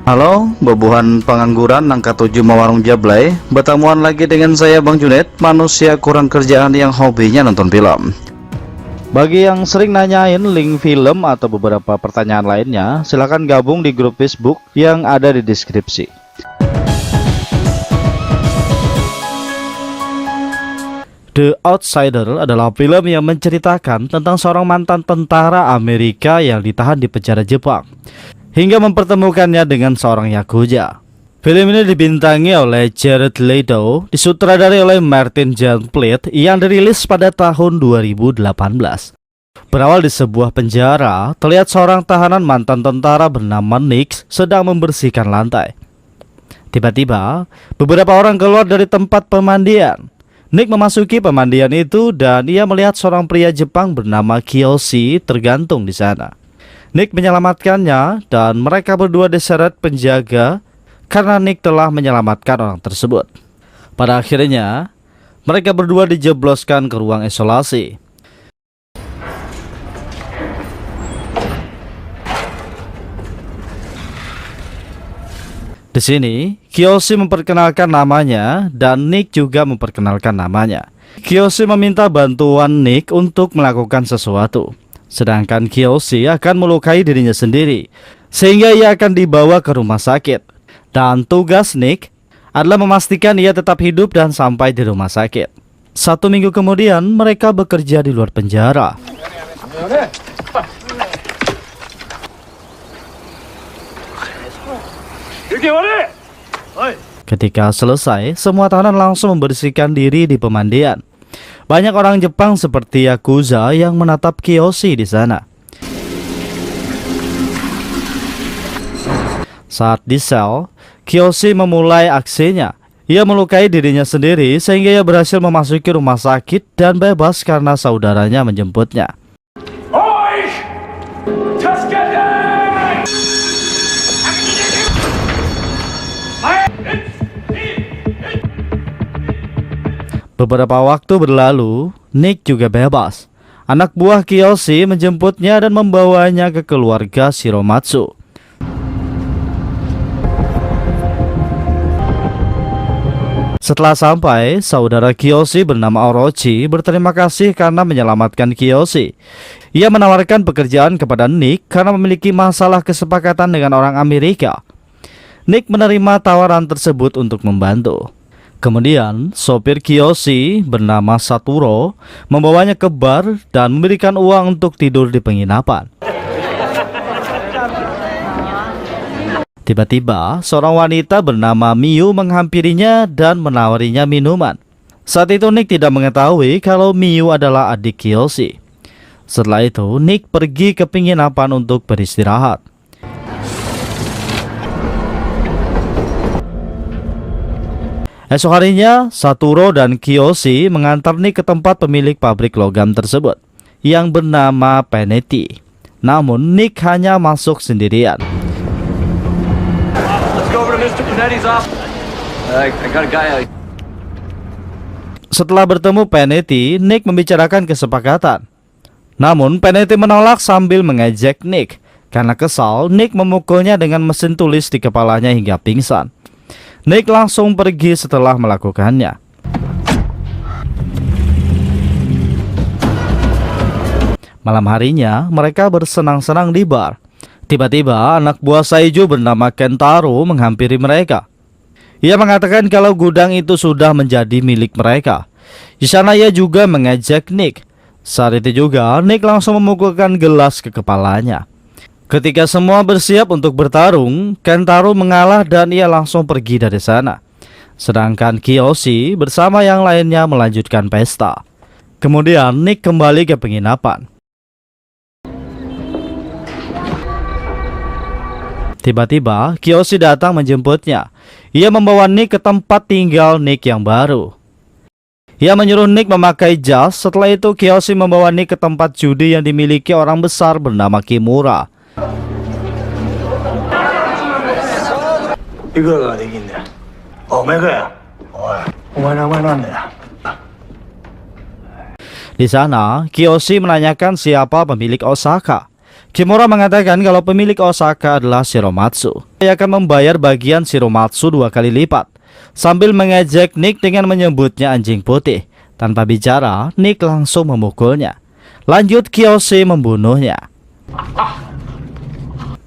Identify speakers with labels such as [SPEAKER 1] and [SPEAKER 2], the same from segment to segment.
[SPEAKER 1] Halo, bobohan pengangguran angka 7 Mawarung Jablay. Bertemuan lagi dengan saya Bang Junet, manusia kurang kerjaan yang hobinya nonton film. Bagi yang sering nanyain link film atau beberapa pertanyaan lainnya, silahkan gabung di grup Facebook yang ada di deskripsi. The Outsider adalah film yang menceritakan tentang seorang mantan tentara Amerika yang ditahan di penjara Jepang hingga mempertemukannya dengan seorang yakuza. Film ini dibintangi oleh Jared Leto, disutradarai oleh Martin Johnplatt yang dirilis pada tahun 2018. Berawal di sebuah penjara, terlihat seorang tahanan mantan tentara bernama Nick sedang membersihkan lantai. Tiba-tiba, beberapa orang keluar dari tempat pemandian. Nick memasuki pemandian itu dan ia melihat seorang pria Jepang bernama Kiyoshi tergantung di sana. Nick menyelamatkannya dan mereka berdua diseret penjaga karena Nick telah menyelamatkan orang tersebut. Pada akhirnya, mereka berdua dijebloskan ke ruang isolasi. Di sini, Kiyoshi memperkenalkan namanya dan Nick juga memperkenalkan namanya. Kiyoshi meminta bantuan Nick untuk melakukan sesuatu, sedangkan Kiyoshi akan melukai dirinya sendiri, sehingga ia akan dibawa ke rumah sakit. Dan tugas Nick adalah memastikan ia tetap hidup dan sampai di rumah sakit. 1 minggu kemudian, mereka bekerja di luar penjara. Ketika selesai, semua tahanan langsung membersihkan diri di pemandian. Banyak orang Jepang seperti yakuza yang menatap Kiyoshi di sana. Saat di sel, Kiyoshi memulai aksinya. Ia melukai dirinya sendiri sehingga ia berhasil memasuki rumah sakit dan bebas karena saudaranya menjemputnya. Beberapa waktu berlalu, Nick juga bebas. Anak buah Kiyoshi menjemputnya dan membawanya ke keluarga Shiromatsu. Setelah sampai, saudara Kiyoshi bernama Orochi berterima kasih karena menyelamatkan Kiyoshi. Ia menawarkan pekerjaan kepada Nick karena memiliki masalah kesepakatan dengan orang Amerika. Nick menerima tawaran tersebut untuk membantu. Kemudian, sopir Kiyoshi bernama Saturo membawanya ke bar dan memberikan uang untuk tidur di penginapan. Tiba-tiba, seorang wanita bernama Miyu menghampirinya dan menawarinya minuman. Saat itu Nick tidak mengetahui kalau Miyu adalah adik Kiyoshi. Setelah itu, Nick pergi ke penginapan untuk beristirahat. Esok harinya, Saturo dan Kiyoshi mengantar Nick ke tempat pemilik pabrik logam tersebut yang bernama Panetti. Namun, Nick hanya masuk sendirian. Setelah bertemu Panetti, Nick membicarakan kesepakatan. Namun, Panetti menolak sambil mengejek Nick. Karena kesal, Nick memukulnya dengan mesin tulis di kepalanya hingga pingsan. Nick langsung pergi setelah melakukannya. Malam harinya, mereka bersenang-senang di bar. Tiba-tiba, anak buah Saiju bernama Kentaro menghampiri mereka. Ia mengatakan kalau gudang itu sudah menjadi milik mereka. Di sana ia juga mengejek Nick. Saat itu juga, Nick langsung memukulkan gelas ke kepalanya. Ketika semua bersiap untuk bertarung, Kentaro mengalah dan ia langsung pergi dari sana. Sedangkan Kiyoshi bersama yang lainnya melanjutkan pesta. Kemudian Nick kembali ke penginapan. Tiba-tiba Kiyoshi datang menjemputnya. Ia membawa Nick ke tempat tinggal Nick yang baru. Ia menyuruh Nick memakai jas. Setelah itu Kiyoshi membawa Nick ke tempat judi yang dimiliki orang besar bernama Kimura. Di sana, Kiyoshi menanyakan siapa pemilik Osaka. Kimura mengatakan kalau pemilik Osaka adalah Shiromatsu. Dia akan membayar bagian Shiromatsu 2 kali lipat. Sambil mengejek Nick dengan menyebutnya anjing putih. Tanpa bicara, Nick langsung memukulnya. Lanjut Kiyoshi membunuhnya.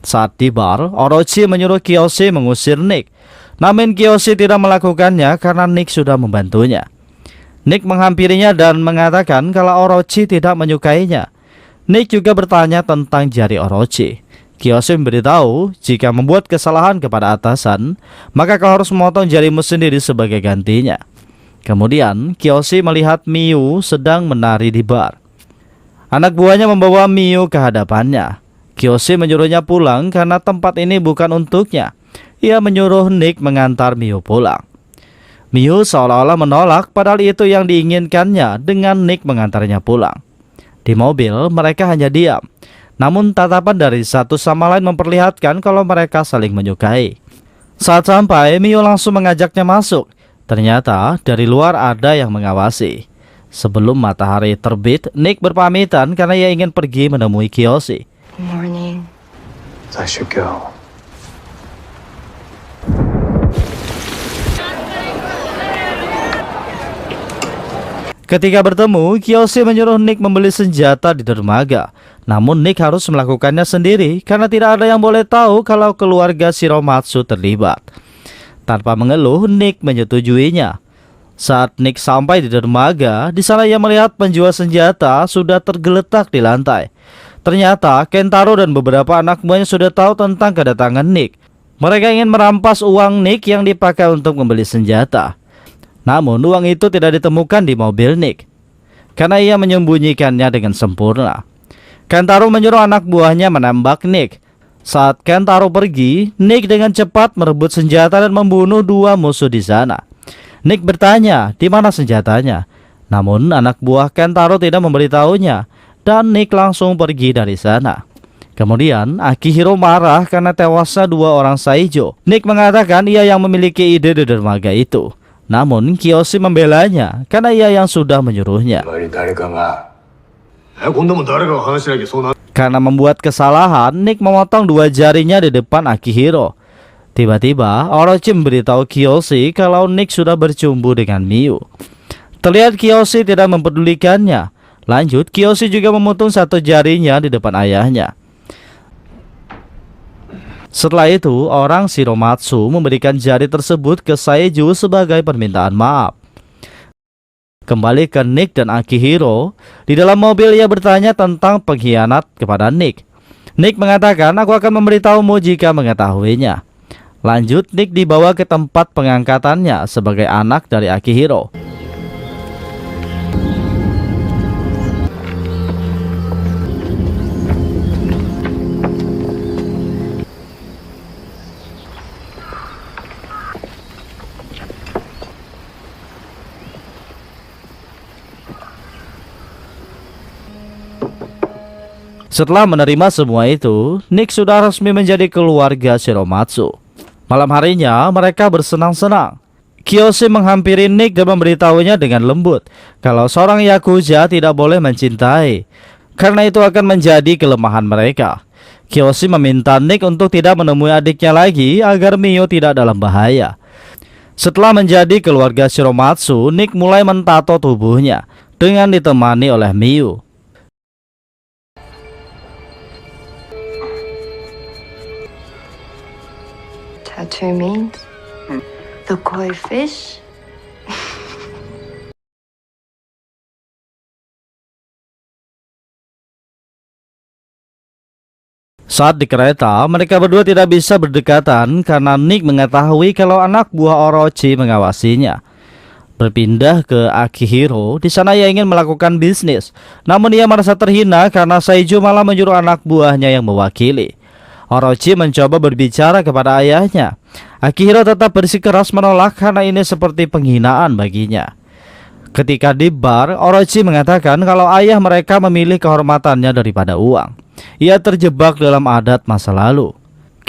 [SPEAKER 1] Saat di bar, Orochi menyuruh Kiyoshi mengusir Nick. Namun Kiyoshi tidak melakukannya karena Nick sudah membantunya. Nick menghampirinya dan mengatakan kalau Orochi tidak menyukainya. Nick juga bertanya tentang jari Orochi. Kiyoshi memberitahu jika membuat kesalahan kepada atasan, maka kau harus memotong jarimu sendiri sebagai gantinya. Kemudian Kiyoshi melihat Miyu sedang menari di bar. Anak buahnya membawa Miyu ke hadapannya. Kiyoshi menyuruhnya pulang karena tempat ini bukan untuknya. Ia menyuruh Nick mengantar Miyu pulang. Miyu seolah-olah menolak, padahal itu yang diinginkannya dengan Nick mengantarnya pulang. Di mobil, mereka hanya diam. Namun tatapan dari satu sama lain memperlihatkan kalau mereka saling menyukai. Saat sampai, Miyu langsung mengajaknya masuk. Ternyata dari luar ada yang mengawasi. Sebelum matahari terbit, Nick berpamitan karena ia ingin pergi menemui Kiyoshi.
[SPEAKER 2] Morning.
[SPEAKER 3] I should go.
[SPEAKER 1] Ketika bertemu, Kiyoshi menyuruh Nick membeli senjata di dermaga. Namun Nick harus melakukannya sendiri karena tidak ada yang boleh tahu kalau keluarga Shiromatsu terlibat. Tanpa mengeluh, Nick menyetujuinya. Saat Nick sampai di dermaga, di sana ia melihat penjual senjata sudah tergeletak di lantai. Ternyata Kentaro dan beberapa anak buahnya sudah tahu tentang kedatangan Nick. Mereka ingin merampas uang Nick yang dipakai untuk membeli senjata. Namun uang itu tidak ditemukan di mobil Nick karena ia menyembunyikannya dengan sempurna. Kentaro menyuruh anak buahnya menembak Nick. Saat Kentaro pergi, Nick dengan cepat merebut senjata dan membunuh 2 musuh di sana. Nick bertanya di mana senjatanya. Namun anak buah Kentaro tidak memberitahunya dan Nick langsung pergi dari sana. Kemudian Akihiro marah karena tewasnya 2 orang Saijo. Nick mengatakan ia yang memiliki ide di dermaga itu. Namun Kiyoshi membelanya karena ia yang sudah menyuruhnya. Karena membuat kesalahan, Nick memotong 2 jarinya di depan Akihiro. Tiba-tiba Orochi memberitahu Kiyoshi kalau Nick sudah bercumbu dengan Miyu. Terlihat Kiyoshi tidak mempedulikannya. Lanjut, Kiyoshi juga memotong 1 jarinya di depan ayahnya. Setelah itu, orang Shiromatsu memberikan jari tersebut ke Saeju sebagai permintaan maaf. Kembali ke Nick dan Akihiro, di dalam mobil ia bertanya tentang pengkhianat kepada Nick. Nick mengatakan, aku akan memberitahumu jika mengetahuinya. Lanjut, Nick dibawa ke tempat pengangkatannya sebagai anak dari Akihiro. Setelah menerima semua itu, Nick sudah resmi menjadi keluarga Shiromatsu. Malam harinya, mereka bersenang-senang. Kiyoshi menghampiri Nick dan memberitahunya dengan lembut kalau seorang Yakuza tidak boleh mencintai, karena itu akan menjadi kelemahan mereka. Kiyoshi meminta Nick untuk tidak menemui adiknya lagi agar Miyu tidak dalam bahaya. Setelah menjadi keluarga Shiromatsu, Nick mulai mentato tubuhnya dengan ditemani oleh Miyu.
[SPEAKER 2] Tattoo means the koi fish.
[SPEAKER 1] Saat di kereta, mereka berdua tidak bisa berdekatan karena Nick mengetahui kalau anak buah Orochi mengawasinya. Berpindah ke Akihiro, di sana ia ingin melakukan bisnis. Namun ia merasa terhina karena Saijo malah menyuruh anak buahnya yang mewakili. Orochi mencoba berbicara kepada ayahnya. Akihiro tetap bersikeras menolak karena ini seperti penghinaan baginya. Ketika di bar, Orochi mengatakan kalau ayah mereka memilih kehormatannya daripada uang. Ia terjebak dalam adat masa lalu.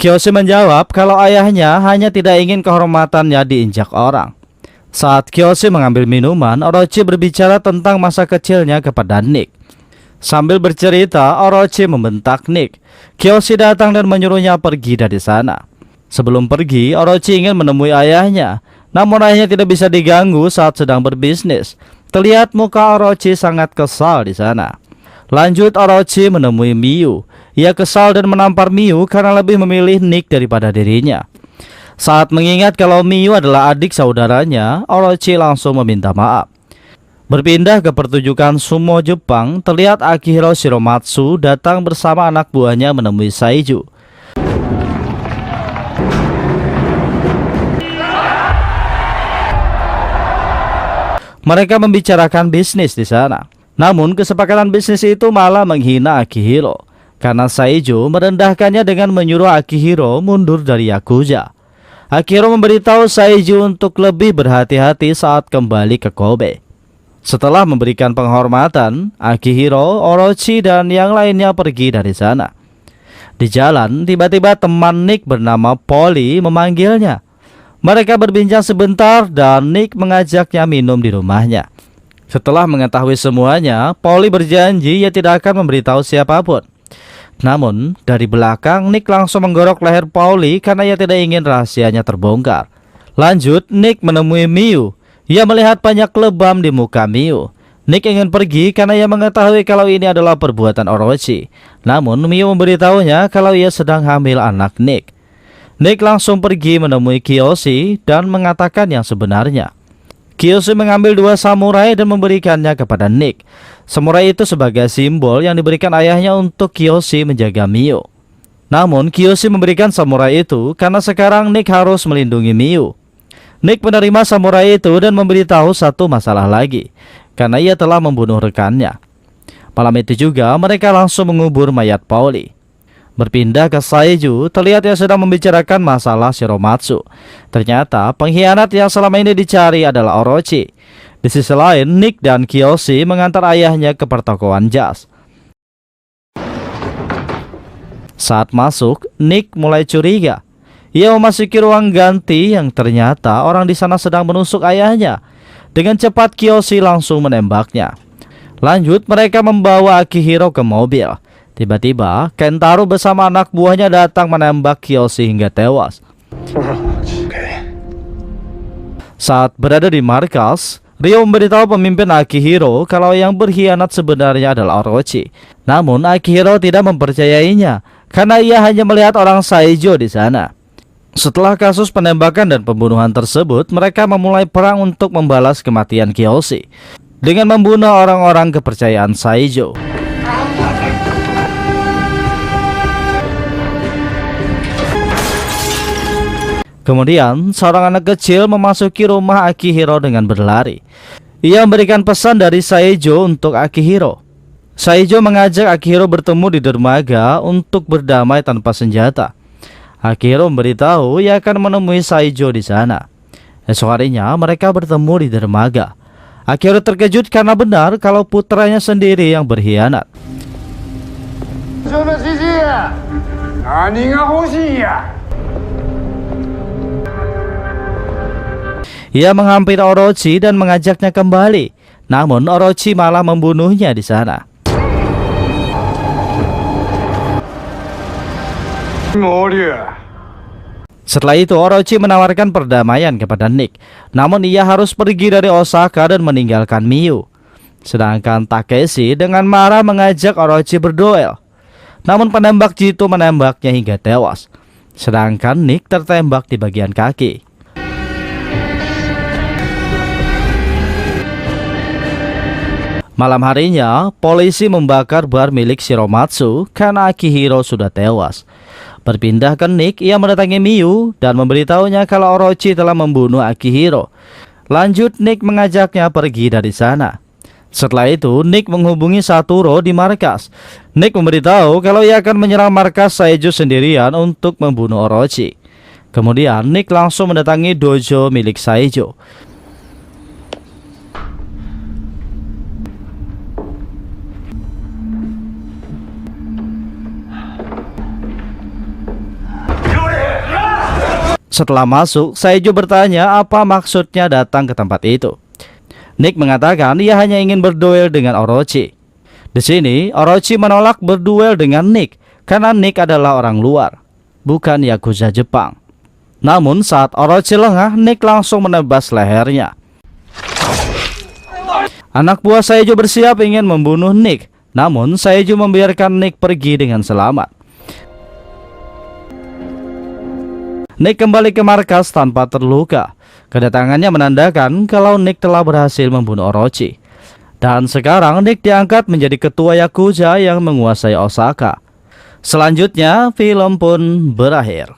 [SPEAKER 1] Kiyoshi menjawab kalau ayahnya hanya tidak ingin kehormatannya diinjak orang. Saat Kiyoshi mengambil minuman, Orochi berbicara tentang masa kecilnya kepada Nick. Sambil bercerita, Orochi membentak Nick. Kiyoshi datang dan menyuruhnya pergi dari sana. Sebelum pergi, Orochi ingin menemui ayahnya. Namun ayahnya tidak bisa diganggu saat sedang berbisnis. Terlihat muka Orochi sangat kesal di sana. Lanjut, Orochi menemui Miyu. Ia kesal dan menampar Miyu karena lebih memilih Nick daripada dirinya. Saat mengingat kalau Miyu adalah adik saudaranya, Orochi langsung meminta maaf. Berpindah ke pertunjukan sumo Jepang, terlihat Akihiro Shiromatsu datang bersama anak buahnya menemui Saiju. Mereka membicarakan bisnis di sana. Namun kesepakatan bisnis itu malah menghina Akihiro karena Saiju merendahkannya dengan menyuruh Akihiro mundur dari Yakuza. Akihiro memberitahu Saiju untuk lebih berhati-hati saat kembali ke Kobe. Setelah memberikan penghormatan, Akihiro, Orochi, dan yang lainnya pergi dari sana. Di jalan, tiba-tiba teman Nick bernama Polly memanggilnya. Mereka berbincang sebentar dan Nick mengajaknya minum di rumahnya. Setelah mengetahui semuanya, Polly berjanji ia tidak akan memberitahu siapapun. Namun, dari belakang Nick langsung menggorok leher Polly karena ia tidak ingin rahasianya terbongkar. Lanjut, Nick menemui Miyu. Ia melihat banyak lebam di muka Miyu. Nick ingin pergi karena ia mengetahui kalau ini adalah perbuatan Orochi. Namun, Miyu memberitahunya kalau ia sedang hamil anak Nick. Nick langsung pergi menemui Kiyoshi dan mengatakan yang sebenarnya. Kiyoshi mengambil 2 samurai dan memberikannya kepada Nick. Samurai itu sebagai simbol yang diberikan ayahnya untuk Kiyoshi menjaga Miyu. Namun Kiyoshi memberikan samurai itu karena sekarang Nick harus melindungi Miyu. Nick menerima samurai itu dan memberitahu satu masalah lagi, karena ia telah membunuh rekannya. Malam itu juga mereka langsung mengubur mayat Polly. Berpindah ke Saiju, terlihat ia sedang membicarakan masalah Shiromatsu. Ternyata pengkhianat yang selama ini dicari adalah Orochi. Di sisi lain, Nick dan Kiyoshi mengantar ayahnya ke pertokoan jas. Saat masuk, Nick mulai curiga. Ia memasuki ruang ganti yang ternyata orang di sana sedang menusuk ayahnya. Dengan cepat Kiyoshi langsung menembaknya. Lanjut, mereka membawa Akihiro ke mobil. Tiba-tiba, Kentaro bersama anak buahnya datang menembak Kiyoshi hingga tewas. Saat berada di markas, Ryo memberitahu pemimpin Akihiro kalau yang berkhianat sebenarnya adalah Orochi. Namun Akihiro tidak mempercayainya karena ia hanya melihat orang Saijo di sana. Setelah kasus penembakan dan pembunuhan tersebut, mereka memulai perang untuk membalas kematian Kiyoshi dengan membunuh orang-orang kepercayaan Saijo. Kemudian, seorang anak kecil memasuki rumah Akihiro dengan berlari. Ia memberikan pesan dari Saijo untuk Akihiro. Saijo mengajak Akihiro bertemu di dermaga untuk berdamai tanpa senjata. Akihiro memberitahu ia akan menemui Saijo di sana. Esok harinya, mereka bertemu di dermaga. Akihiro terkejut karena benar kalau putranya sendiri yang berkhianat. Ia menghampiri Orochi dan mengajaknya kembali. Namun Orochi malah membunuhnya di sana. Setelah itu Orochi menawarkan perdamaian kepada Nick. Namun ia harus pergi dari Osaka dan meninggalkan Miyu. Sedangkan Takeshi dengan marah mengajak Orochi berduel. Namun penembak jitu menembaknya hingga tewas. Sedangkan Nick tertembak di bagian kaki. Malam harinya, polisi membakar bar milik Shiromatsu karena Akihiro sudah tewas. Berpindah ke Nick, ia mendatangi Miyu dan memberitahunya kalau Orochi telah membunuh Akihiro. Lanjut, Nick mengajaknya pergi dari sana. Setelah itu, Nick menghubungi Saturo di markas. Nick memberitahu kalau ia akan menyerang markas Saijo sendirian untuk membunuh Orochi. Kemudian, Nick langsung mendatangi dojo milik Saijo. Setelah masuk, Saijo bertanya apa maksudnya datang ke tempat itu. Nick mengatakan ia hanya ingin berduel dengan Orochi. Di sini Orochi menolak berduel dengan Nick karena Nick adalah orang luar, bukan Yakuza Jepang. Namun saat Orochi lengah, Nick langsung menebas lehernya. Anak buah Saeju bersiap ingin membunuh Nick, namun Saeju membiarkan Nick pergi dengan selamat. Nick kembali ke markas tanpa terluka. Kedatangannya menandakan kalau Nick telah berhasil membunuh Orochi. Dan sekarang Nick diangkat menjadi ketua Yakuza yang menguasai Osaka. Selanjutnya film pun berakhir.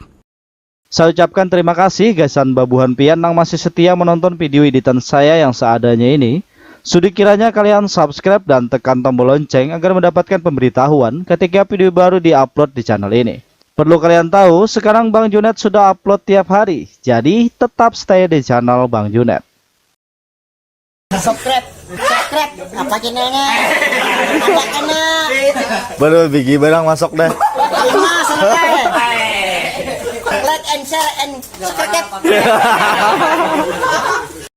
[SPEAKER 1] Saya ucapkan terima kasih Gasan Babuhan Pian yang masih setia menonton video editan saya yang seadanya ini. Sudi kiranya kalian subscribe dan tekan tombol lonceng agar mendapatkan pemberitahuan ketika video baru diupload di channel ini. Perlu kalian tahu, sekarang Bang Junet sudah upload tiap hari, jadi tetap stay di channel Bang Junet.
[SPEAKER 4] Subscribe apa channelnya? Apa kena?
[SPEAKER 1] Baru bigi barang masuk deh.
[SPEAKER 4] Like and share and subscribe.